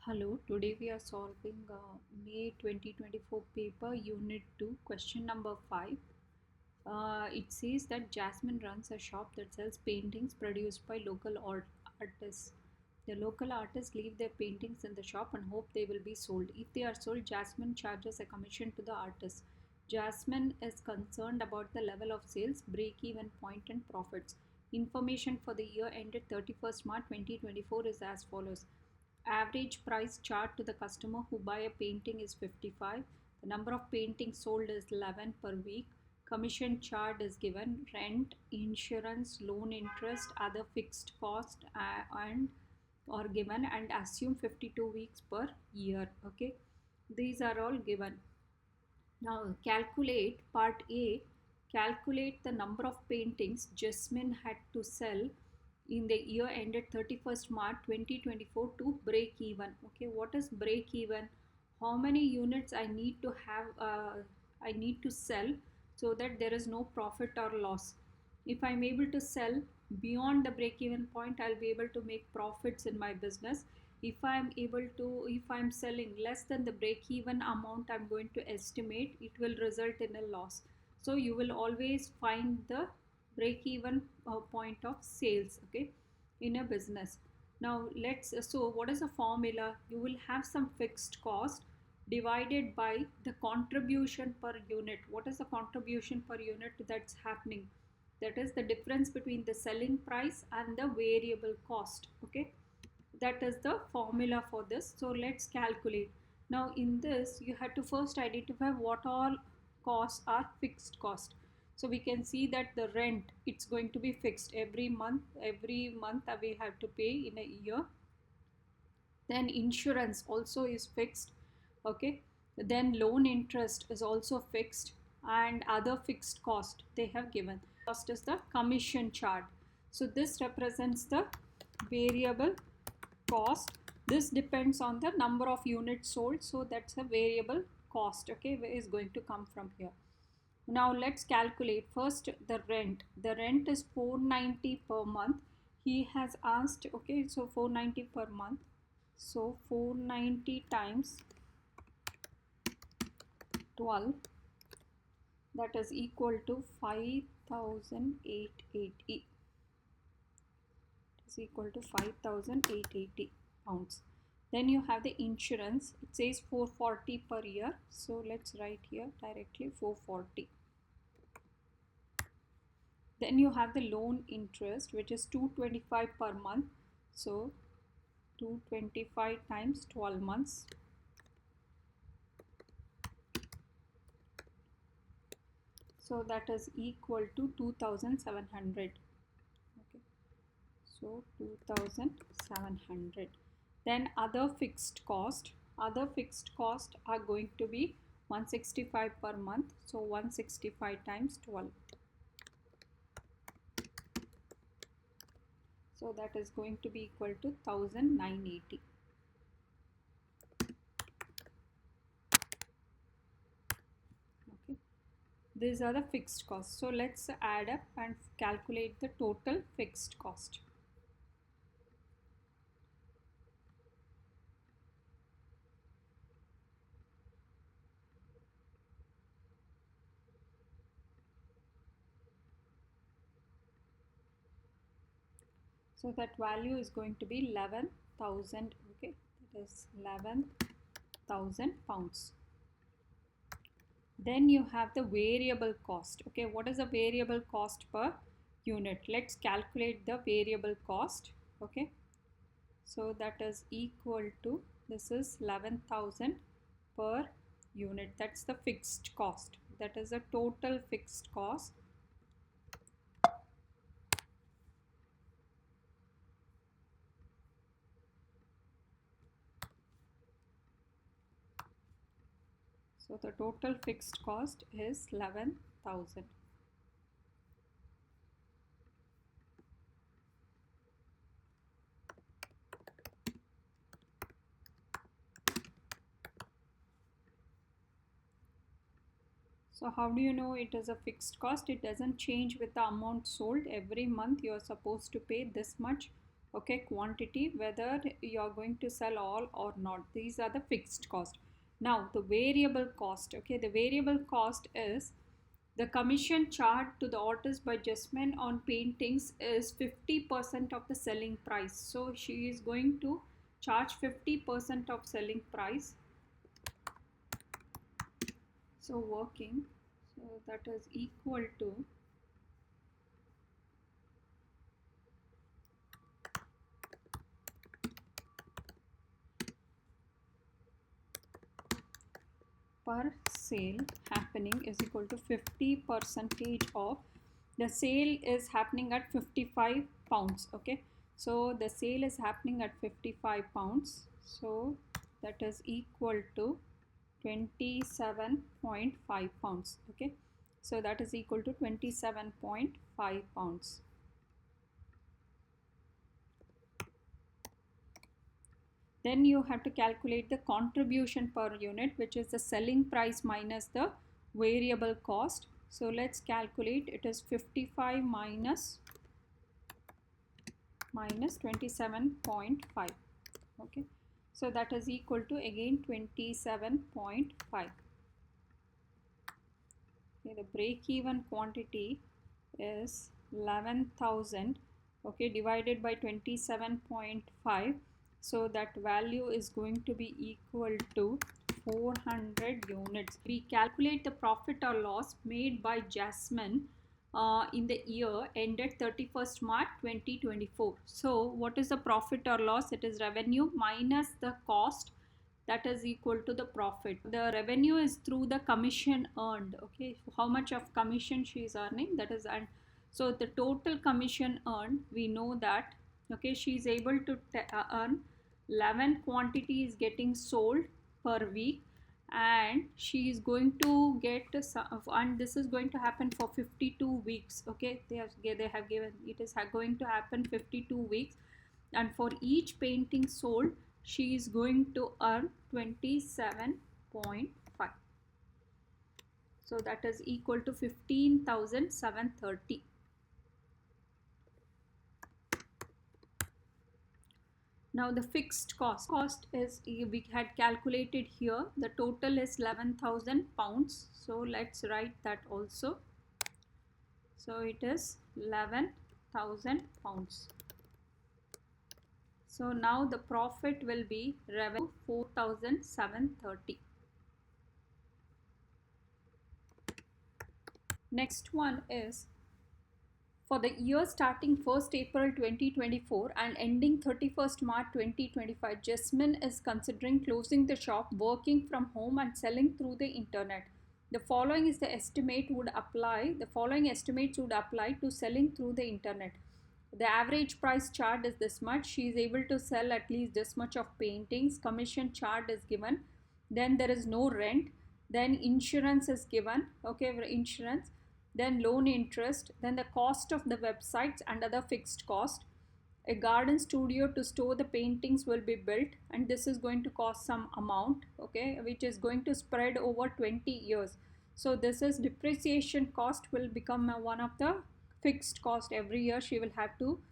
Hello, today we are solving May 2024 paper Unit 2 question number 5. It says that Jasmine runs a shop that sells paintings produced by local artists. The local artists leave their paintings in the shop and hope they will be sold. If they are sold, Jasmine charges a commission to the artist. Jasmine is concerned about the level of sales, break-even point and profits. Information for the year ended 31st March 2024 is as follows. Average price charged to the customer who buy a painting is 55. The number of paintings sold is 11 per week. Commission charge is given. Rent, insurance, loan interest, other fixed cost and are given, and assume 52 weeks per year. Okay, these are all given. Now calculate part A. Calculate the number of paintings Jesmin had to sell in the year ended 31st March 2024 to break even. Okay, what is break even? How many units I need to have, I need to sell so that there is no profit or loss. If I'm able to sell beyond the break even point, I'll be able to make profits in my business. If I'm selling less than the break even amount I'm going to estimate, it will result in a loss. So you will always find the break even point of sales, okay, in a business. Now so what is the formula? You will have some fixed cost divided by the contribution per unit. What is the contribution per unit that's happening? That is the difference between the selling price and the variable cost. Okay, that is the formula for this. So let's calculate. Now in this you have to first identify what all costs are fixed cost. So we can see that the rent, it's going to be fixed every month we have to pay in a year. Then insurance also is fixed. Okay, then loan interest is also fixed, and other fixed cost they have given. Cost is the commission charge. So this represents the variable cost. This depends on the number of units sold, so that's a variable cost. Okay, where is going to come from here. Now let's calculate first the rent. The rent is 490 per month. He has asked, okay, so 490 per month. So 490 times 12, that is equal to 5,880. Is equal to 5,880 pounds. Then you have the insurance. It says 440 per year. So let's write here directly 440. Then you have the loan interest, which is 225 per month. So 225 times 12 months. So that is equal to 2,700. Okay. So 2,700. Then other fixed cost are going to be 165 per month. So 165 times 12. So that is going to be equal to 1,980. Okay, these are the fixed costs. So let's add up and calculate the total fixed cost. So that value is going to be 11,000. Okay, that is 11,000 pounds. Then you have the variable cost. Okay, what is the variable cost per unit? Let's calculate the variable cost. Okay, so that is equal to, this is 11,000 per unit. That's the fixed cost. That is the total fixed cost. So the total fixed cost is 11,000. So how do you know it is a fixed cost? It doesn't change with the amount sold. Every month you are supposed to pay this much okay, quantity, whether you are going to sell all or not. These are the fixed cost. Now the variable cost, okay, the variable cost is the commission charged to the artist by Jesmin on paintings is 50% of the selling price. So she is going to charge 50% of selling price. So working, so that is equal to per sale happening is equal to 50% of the sale is happening at 55 pounds. Okay, so the sale is happening at 55 pounds, so that is equal to 27.5 pounds. Okay, so that is equal to 27.5 pounds. Then you have to calculate the contribution per unit, which is the selling price minus the variable cost. So let's calculate. It is 55 minus 27.5. Okay, so that is equal to again 27.5. Okay, the break even quantity is 11,000, okay, divided by 27.5. So that value is going to be equal to 400 units. We calculate the profit or loss made by Jesmin in the year ended 31st March 2024. So what is the profit or loss? It is revenue minus the cost, that is equal to the profit. The revenue is through the commission earned. Okay, how much of commission she is earning, that is, and so the total commission earned, we know that, okay, she is able to earn 11 quantities getting sold per week, and she is going to get and this is going to happen for 52 weeks. Okay, they have given it is going to happen 52 weeks, and for each painting sold she is going to earn 27.5. So that is equal to 15,730. Now the fixed cost is, we had calculated here, the total is 11,000 pounds. So let's write that also. So it is 11,000 pounds. So now the profit will be revenue 4,730. Next one is for the year starting 1st April 2024 and ending 31st March 2025, Jesmin is considering closing the shop, working from home and selling through the internet. The following is the estimate would apply. The following estimates would apply to selling through the internet. The average price charged is this much. She is able to sell at least this much of paintings. Commission charged is given. Then there is no rent. Then insurance is given. Okay, insurance. Then loan interest, then the cost of the websites and other fixed cost. A garden studio to store the paintings will be built, and this is going to cost some amount, okay, which is going to spread over 20 years. So this is depreciation cost will become one of the fixed cost. Every year she will have to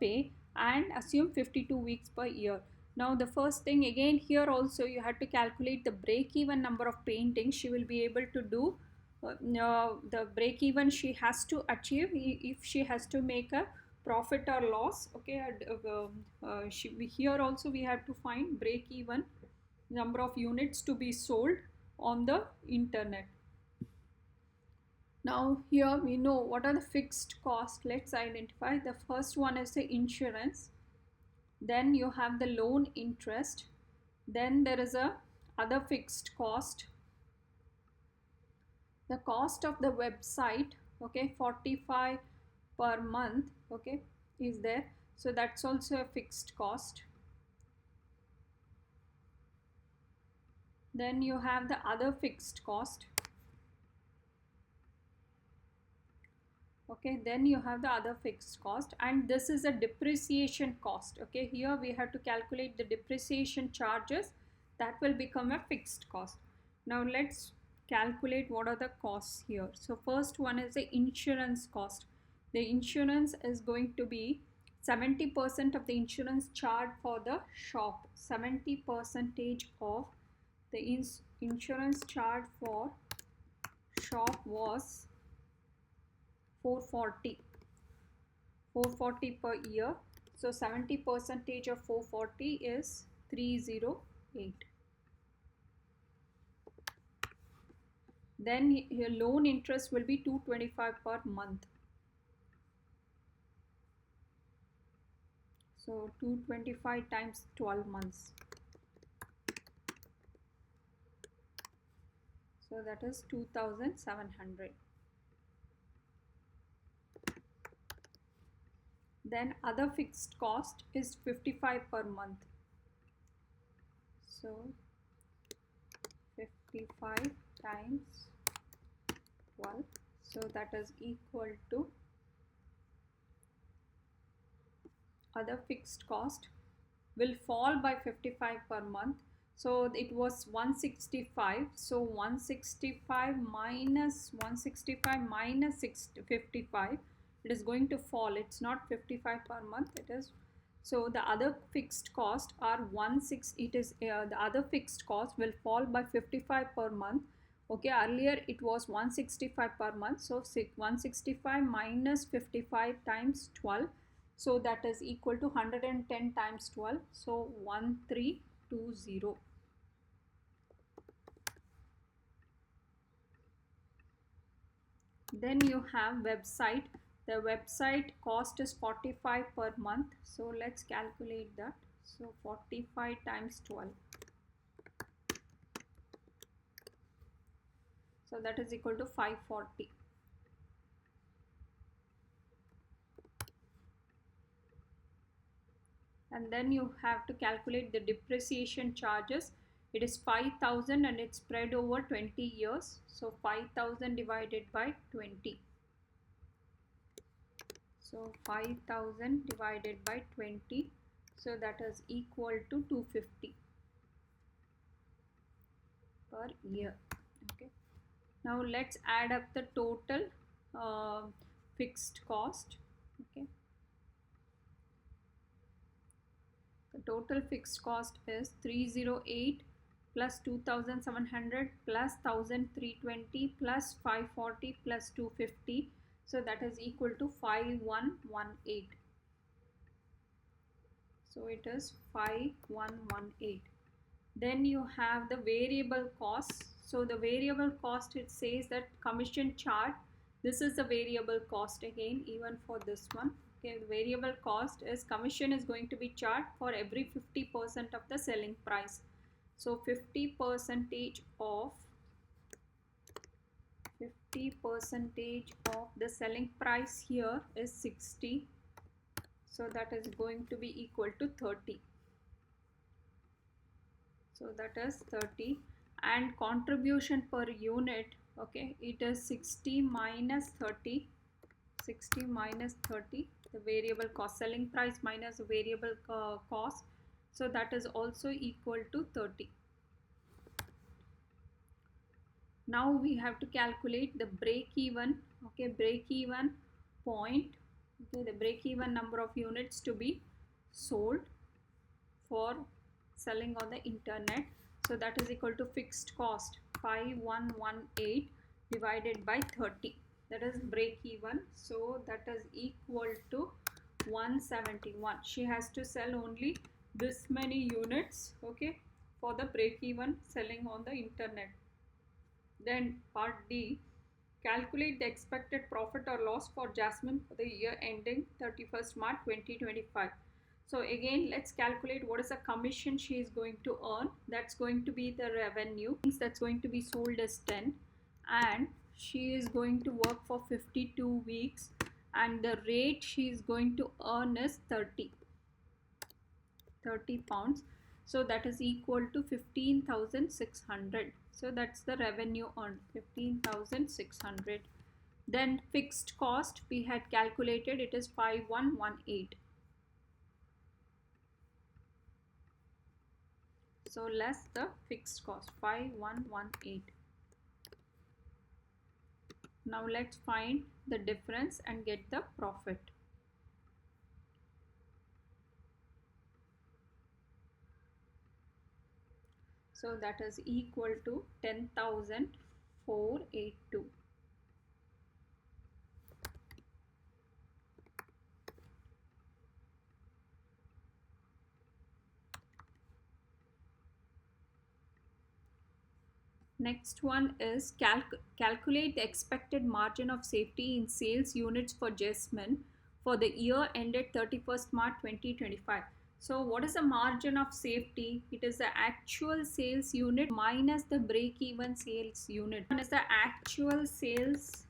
pay, and assume 52 weeks per year. Now the first thing, again here also you have to calculate the break even number of paintings she will be able to do. The break even she has to achieve if she has to make a profit or loss. Okay, here also we have to find break even number of units to be sold on the internet. Now here we know what are the fixed costs. Let's identify. The first one is the insurance, then you have the loan interest, then there is a other fixed cost, the cost of the website, okay, 45 per month, okay, is there. So that's also a fixed cost. Then you have the other fixed cost. Okay, then you have the other fixed cost, and this is a depreciation cost. Okay, here we have to calculate the depreciation charges, that will become a fixed cost. Now let's calculate what are the costs here. So first one is the insurance cost. The insurance is going to be 70% of the insurance charged for the shop. 70% of the insurance charge for shop was 440 per year. So 70% of 440 is 308. Then your loan interest will be 225 per month. So 225 times 12 months. So that is 2,700. Then other fixed cost is 55 per month. So 55 times 12. So that is equal to other fixed cost will fall by 55 per month. So it was 165. So 165 minus 55, it is going to fall. It's not 55 per month. It is. So the other fixed cost are the other fixed cost will fall by 55 per month. Okay, earlier it was 165 per month. So 165 minus 55 times 12. So that is equal to 110 times 12. So 1320. Then you have website. The website cost is 45 per month. So let's calculate that. So 45 times 12. So that is equal to 540. And then you have to calculate the depreciation charges. It is 5,000 and it's spread over 20 years. So 5,000 divided by 20. So 5,000 divided by 20. So that is equal to 250 per year. Okay. Now let's add up the total fixed cost. Okay. The total fixed cost is 308 plus 2,700 plus 1,320 plus 540 plus 250. So that is equal to 5118. So it is 5118. Then you have the variable costs. So the variable cost, it says that commission charge. This is the variable cost again, even for this one. Okay, the variable cost is commission is going to be charged for every 50% of the selling price. So 50% of the selling price here is 60. So that is going to be equal to 30. So that is 30. And contribution per unit, okay, it is 60 minus 30. 60 minus 30, the variable cost, selling price minus variable cost. So that is also equal to 30. Now we have to calculate the break even. Okay, break even point. Okay, the break even number of units to be sold for selling on the internet. So that is equal to fixed cost 5118 divided by 30. That is break even. So that is equal to 171. She has to sell only this many units, okay, for the break even selling on the internet. Then part D, calculate the expected profit or loss for Jesmin for the year ending 31st March 2025. So again, let's calculate what is the commission she is going to earn. That's going to be the revenue. That's going to be sold as 10, and she is going to work for 52 weeks, and the rate she is going to earn is 30 pounds. So that is equal to 15,600. So that's the revenue earned, 15,600. Then fixed cost we had calculated, it is 5118. So less the fixed cost, 5118. Now let's find the difference and get the profit. So that is equal to 10,482. Next one is calculate the expected margin of safety in sales units for Jesmin for the year ended 31st March 2025. So what is the margin of safety? It is the actual sales unit minus the break-even sales unit. One is the actual sales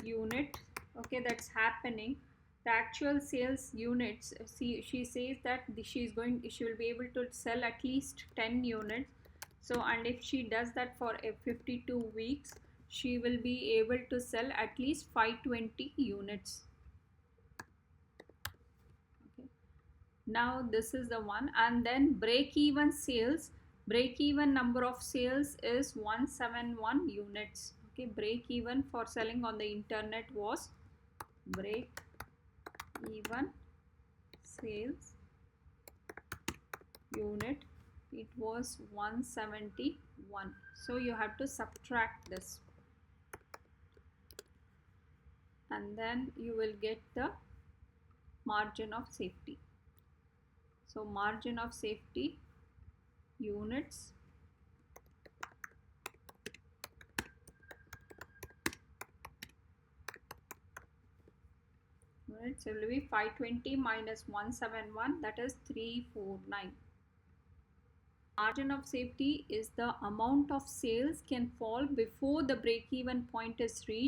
unit, okay, that's happening. The actual sales units, she says that she will be able to sell at least 10 units. So, and if she does that for 52 weeks, she will be able to sell at least 520 units. Okay. Now this is the one, and then break even sales. Break even number of sales is 171 units. Okay, break even for selling on the internet was break even sales unit, it was 171. So you have to subtract this and then you will get the margin of safety. So margin of safety units will be 520 minus 171, that is 349. Margin of safety is the amount of sales can fall before the break-even point is reached